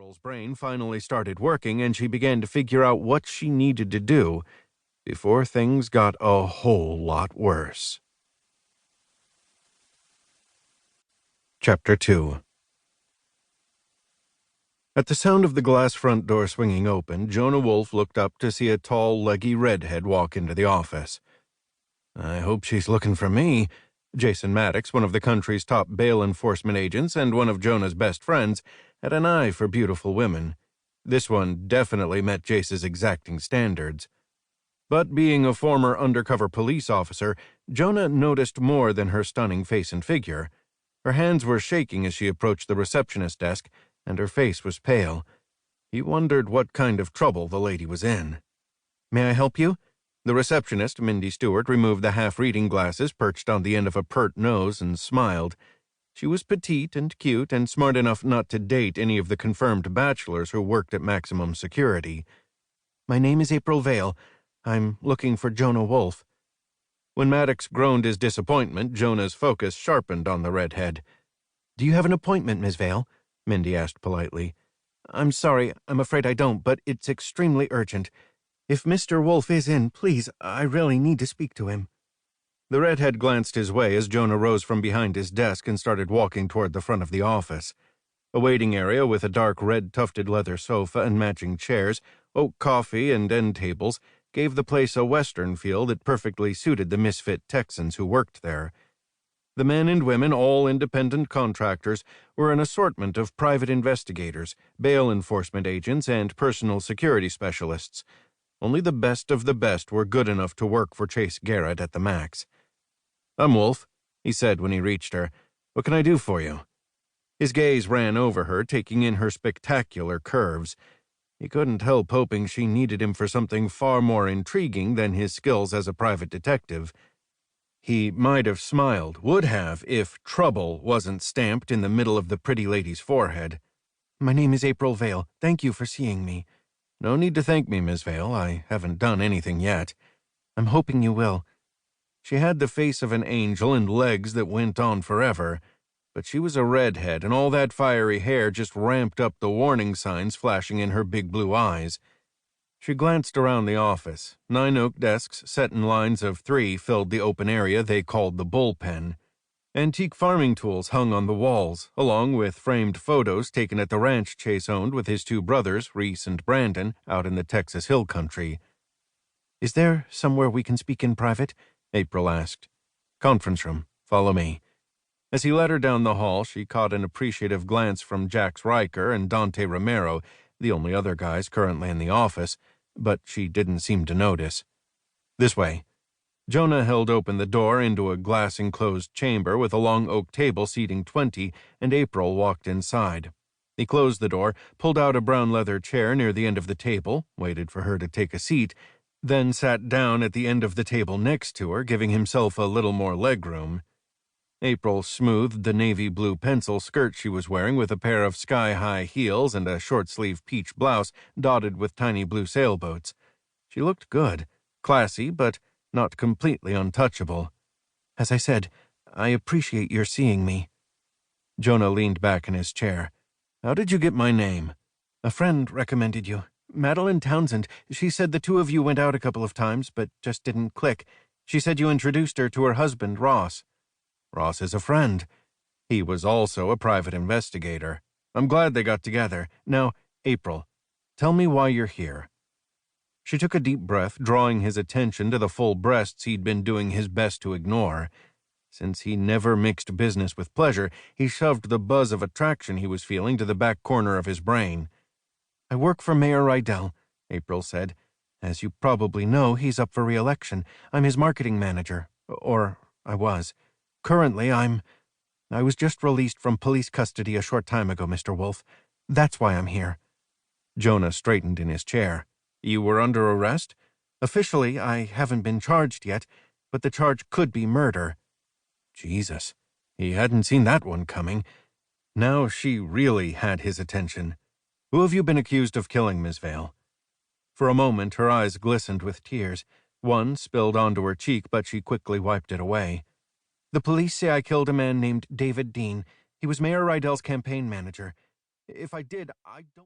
April's brain finally started working and she began to figure out what she needed to do before things got a whole lot worse. Chapter 2. At the sound of the glass front door swinging open, Jonah Wolfe looked up to see a tall, leggy redhead walk into the office. "I hope she's looking for me." Jason Maddox, one of the country's top bail enforcement agents and one of Jonah's best friends, had an eye for beautiful women. This one definitely met Jace's exacting standards. But being a former undercover police officer, Jonah noticed more than her stunning face and figure. Her hands were shaking as she approached the receptionist desk, and her face was pale. He wondered what kind of trouble the lady was in. "May I help you?" The receptionist, Mindy Stewart, removed the half-reading glasses perched on the end of a pert nose and smiled. She was petite and cute and smart enough not to date any of the confirmed bachelors who worked at maximum security. "My name is April Vale. I'm looking for Jonah Wolfe." When Maddox groaned his disappointment, Jonah's focus sharpened on the redhead. "Do you have an appointment, Miss Vale?" Mindy asked politely. "I'm sorry, I'm afraid I don't, but it's extremely urgent. If Mr. Wolfe is in, please, I really need to speak to him." The redhead glanced his way as Jonah rose from behind his desk and started walking toward the front of the office. A waiting area with a dark red tufted leather sofa and matching chairs, oak coffee and end tables, gave the place a Western feel that perfectly suited the misfit Texans who worked there. The men and women, all independent contractors, were an assortment of private investigators, bail enforcement agents, and personal security specialists. Only the best of the best were good enough to work for Chase Garrett at the max. "I'm Wolfe," he said when he reached her. "What can I do for you?" His gaze ran over her, taking in her spectacular curves. He couldn't help hoping she needed him for something far more intriguing than his skills as a private detective. He might have smiled, would have, if trouble wasn't stamped in the middle of the pretty lady's forehead. "My name is April Vale. Thank you for seeing me." "No need to thank me, Miss Vale. I haven't done anything yet." "I'm hoping you will." She had the face of an angel and legs that went on forever, but she was a redhead, and all that fiery hair just ramped up the warning signs flashing in her big blue eyes. She glanced around the office. 9 oak desks set in lines of 3 filled the open area they called the bullpen. Antique farming tools hung on the walls, along with framed photos taken at the ranch Chase owned with his 2 brothers, Reese and Brandon, out in the Texas Hill Country. "Is there somewhere we can speak in private?" April asked. "Conference room. Follow me." As he led her down the hall, she caught an appreciative glance from Jax Riker and Dante Romero, the only other guys currently in the office, but she didn't seem to notice. "This way." Jonah held open the door into a glass-enclosed chamber with a long oak table seating 20, and April walked inside. He closed the door, pulled out a brown leather chair near the end of the table, waited for her to take a seat, then sat down at the end of the table next to her, giving himself a little more legroom. April smoothed the navy blue pencil skirt she was wearing with a pair of sky-high heels and a short-sleeve peach blouse dotted with tiny blue sailboats. She looked good, classy, but not completely untouchable. "As I said, I appreciate your seeing me." Jonah leaned back in his chair. "How did you get my name?" "A friend recommended you. Madeline Townsend. She said the 2 of you went out a couple of times, but just didn't click. She said you introduced her to her husband, Ross." "Ross is a friend. He was also a private investigator. I'm glad they got together. Now, April, tell me why you're here." She took a deep breath, drawing his attention to the full breasts he'd been doing his best to ignore. Since he never mixed business with pleasure, he shoved the buzz of attraction he was feeling to the back corner of his brain. "I work for Mayor Rydell," April said. "As you probably know, he's up for re-election. I'm his marketing manager. Or I was. Currently, I was just released from police custody a short time ago, Mr. Wolfe. That's why I'm here." Jonah straightened in his chair. "You were under arrest?" "Officially, I haven't been charged yet, but the charge could be murder." Jesus, he hadn't seen that one coming. Now she really had his attention. "Who have you been accused of killing, Miss Vale?" For a moment, her eyes glistened with tears. One spilled onto her cheek, but she quickly wiped it away. "The police say I killed a man named David Dean. He was Mayor Rydell's campaign manager. If I did, I don't..."